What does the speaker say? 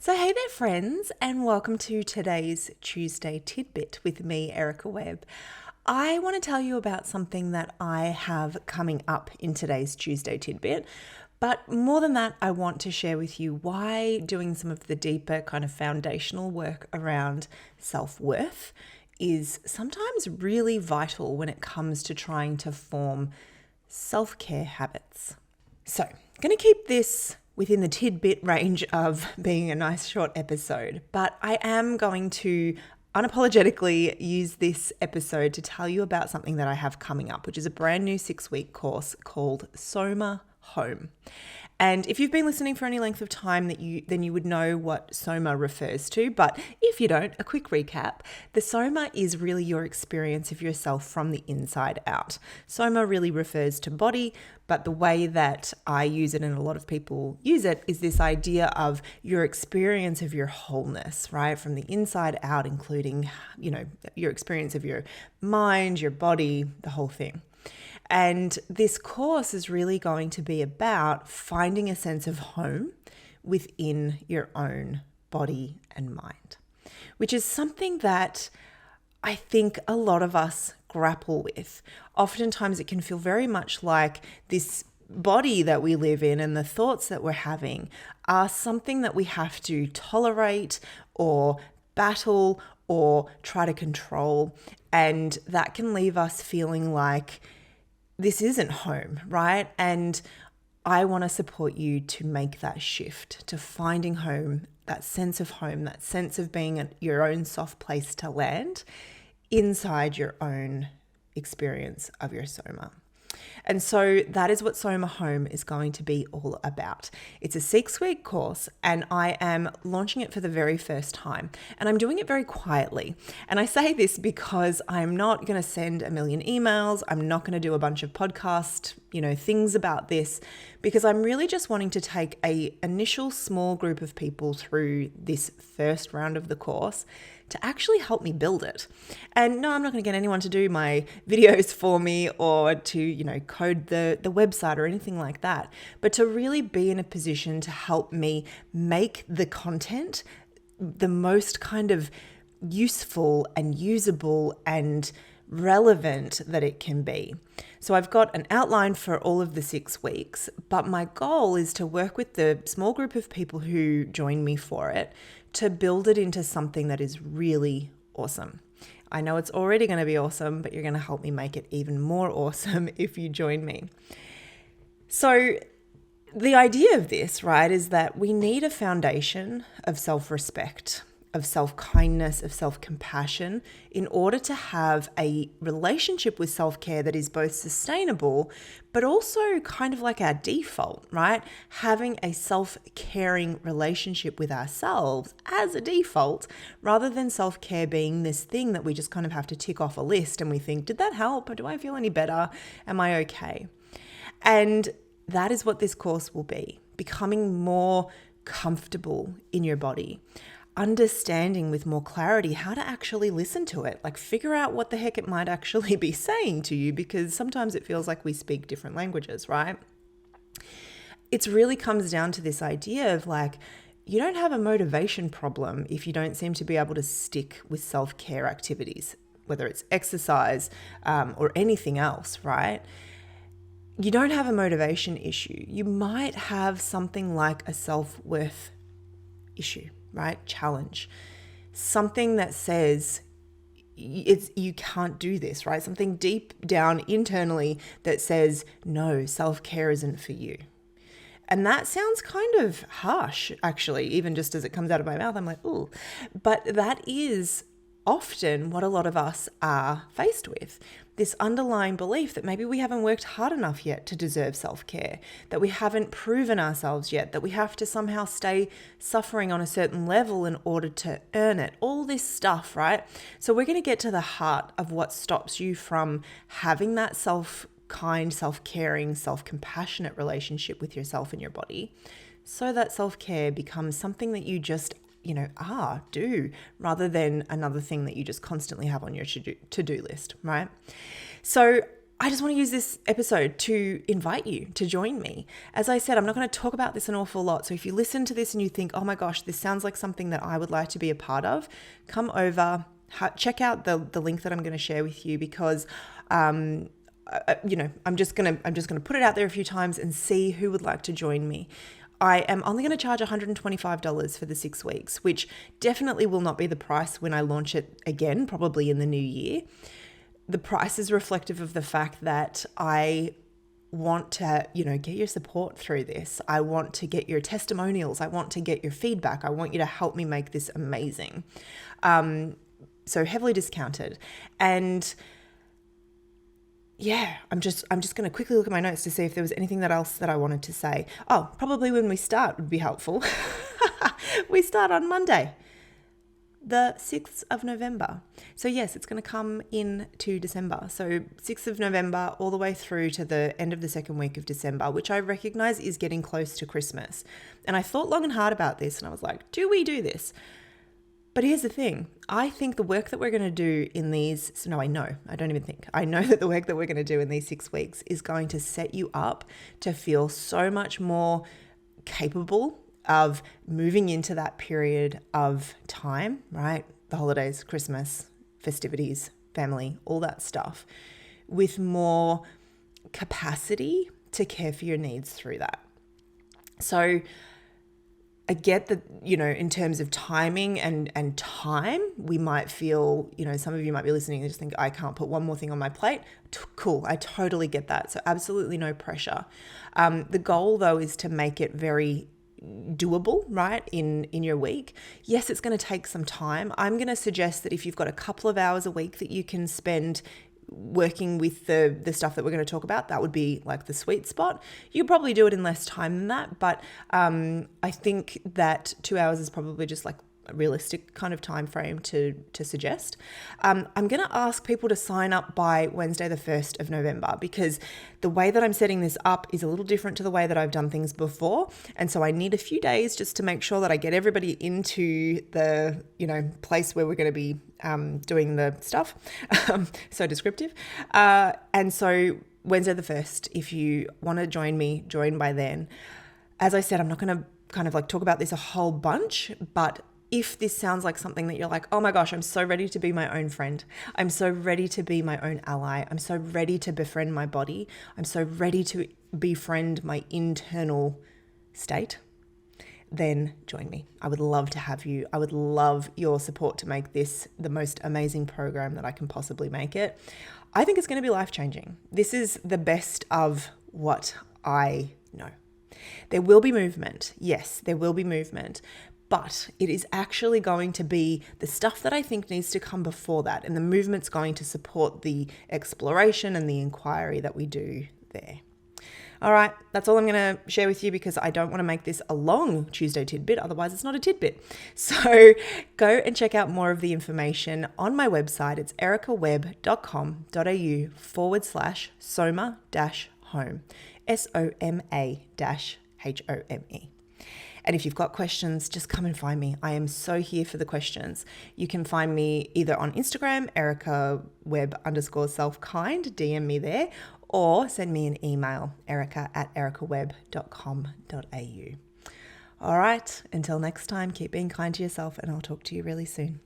So hey there friends, and welcome to today's Tuesday Tidbit with me, Erica Webb. I want to tell you about something that I have coming up in today's Tuesday Tidbit. But more than that, I want to share with you why doing some of the deeper kind of foundational work around self-worth is sometimes really vital when it comes to trying to form self-care habits. So, I'm going to keep this within the tidbit range of being a nice short episode, but I am going to unapologetically use this episode to tell you about something that I have coming up, which is a brand new 6-week course called SOMA Home. And if you've been listening for any length of time, then you would know what SOMA refers to. But if you don't, a quick recap. The SOMA is really your experience of yourself from the inside out. SOMA really refers to body, but the way that I use it and a lot of people use it is this idea of your experience of your wholeness, right? From the inside out, including, your experience of your mind, your body, the whole thing. And this course is really going to be about finding a sense of home within your own body and mind, which is something that I think a lot of us grapple with. Oftentimes it can feel very much like this body that we live in and the thoughts that we're having are something that we have to tolerate or battle or try to control. And that can leave us feeling like this isn't home, right? And I want to support you to make that shift to finding home, that sense of being at your own soft place to land inside your own experience of your SOMA. And so that is what SOMA Home is going to be all about. It's a 6-week course and I am launching it for the very first time. And I'm doing it very quietly. And I say this because I'm not going to send a million emails. I'm not going to do a bunch of podcast, things about this, because I'm really just wanting to take a initial small group of people through this first round of the course to actually help me build it. And no, I'm not going to get anyone to do my videos for me or to, code the website or anything like that, but to really be in a position to help me make the content the most kind of useful and usable and relevant that it can be. So I've got an outline for all of the 6 weeks, but my goal is to work with the small group of people who join me for it to build it into something that is really awesome. I know it's already going to be awesome, but you're going to help me make it even more awesome if you join me. So the idea of this, right, is that we need a foundation of self-respect, of self-kindness, of self-compassion in order to have a relationship with self-care that is both sustainable, but also kind of like our default, right? Having a self-caring relationship with ourselves as a default, rather than self-care being this thing that we just kind of have to tick off a list and we think, did that help? Or do I feel any better? Am I okay? And that is what this course will be, becoming more comfortable in your body, understanding with more clarity how to actually listen to it, like figure out what the heck it might actually be saying to you, because sometimes it feels like we speak different languages, right? It really comes down to this idea of like, you don't have a motivation problem if you don't seem to be able to stick with self-care activities, whether it's exercise or anything else, right? You don't have a motivation issue. You might have something like a self-worth issue, right? Challenge. Something that says you can't do this, right? Something deep down internally that says, no, self-care isn't for you. And that sounds kind of harsh, actually, even just as it comes out of my mouth. I'm like, ooh. But that is often what a lot of us are faced with. This underlying belief that maybe we haven't worked hard enough yet to deserve self-care, that we haven't proven ourselves yet, that we have to somehow stay suffering on a certain level in order to earn it. All this stuff, right? So we're going to get to the heart of what stops you from having that self-kind, self-caring, self-compassionate relationship with yourself and your body, so that self-care becomes something that you just do, rather than another thing that you just constantly have on your to-do list, right? So I just want to use this episode to invite you to join me. As I said, I'm not going to talk about this an awful lot. So if you listen to this and you think, oh my gosh, this sounds like something that I would like to be a part of, come over, check out the link that I'm going to share with you, because I'm just going to put it out there a few times and see who would like to join me. I am only going to charge $125 for the 6 weeks, which definitely will not be the price when I launch it again, probably in the new year. The price is reflective of the fact that I want to, get your support through this. I want to get your testimonials. I want to get your feedback. I want you to help me make this amazing. So heavily discounted. And yeah, I'm just going to quickly look at my notes to see if there was anything else that I wanted to say. Oh, probably when we start would be helpful. We start on Monday, the 6th of November. So yes, it's going to come into December. So 6th of November all the way through to the end of the second week of December, which I recognize is getting close to Christmas. And I thought long and hard about this and I was like, do we do this? But here's the thing. I think the work that we're going to do in these, so no, I know that the work that we're going to do in these 6 weeks is going to set you up to feel so much more capable of moving into that period of time, right? The holidays, Christmas, festivities, family, all that stuff, with more capacity to care for your needs through that. So I get that, in terms of timing and time, we might feel, some of you might be listening and just think, I can't put one more thing on my plate. Cool. I totally get that. So absolutely no pressure. The goal though is to make it very doable, right, in your week. Yes, it's going to take some time. I'm going to suggest that if you've got a couple of hours a week that you can spend working with the stuff that we're going to talk about, that would be like the sweet spot. You could probably do it in less time than that, but I think that 2 hours is probably just like a realistic kind of time frame to suggest. I'm going to ask people to sign up by Wednesday the 1st of November, because the way that I'm setting this up is a little different to the way that I've done things before. And so I need a few days just to make sure that I get everybody into the, place where we're going to be doing the stuff. So descriptive. And so Wednesday the 1st, if you want to join me, join by then. As I said, I'm not going to kind of like talk about this a whole bunch, but if this sounds like something that you're like, oh my gosh, I'm so ready to be my own friend. I'm so ready to be my own ally. I'm so ready to befriend my body. I'm so ready to befriend my internal state. Then join me. I would love to have you. I would love your support to make this the most amazing program that I can possibly make it. I think it's going to be life-changing. This is the best of what I know. There will be movement. Yes, there will be movement. But it is actually going to be the stuff that I think needs to come before that. And the movement's going to support the exploration and the inquiry that we do there. All right, that's all I'm going to share with you, because I don't want to make this a long Tuesday tidbit. Otherwise, it's not a tidbit. So go and check out more of the information on my website. It's ericawebb.com.au/SOMA-home. SOMA-HOME. And if you've got questions, just come and find me. I am so here for the questions. You can find me either on Instagram, Erica Webb _SelfKind, DM me there, or send me an email, erica@ericawebb.com.au. All right, until next time, keep being kind to yourself, and I'll talk to you really soon.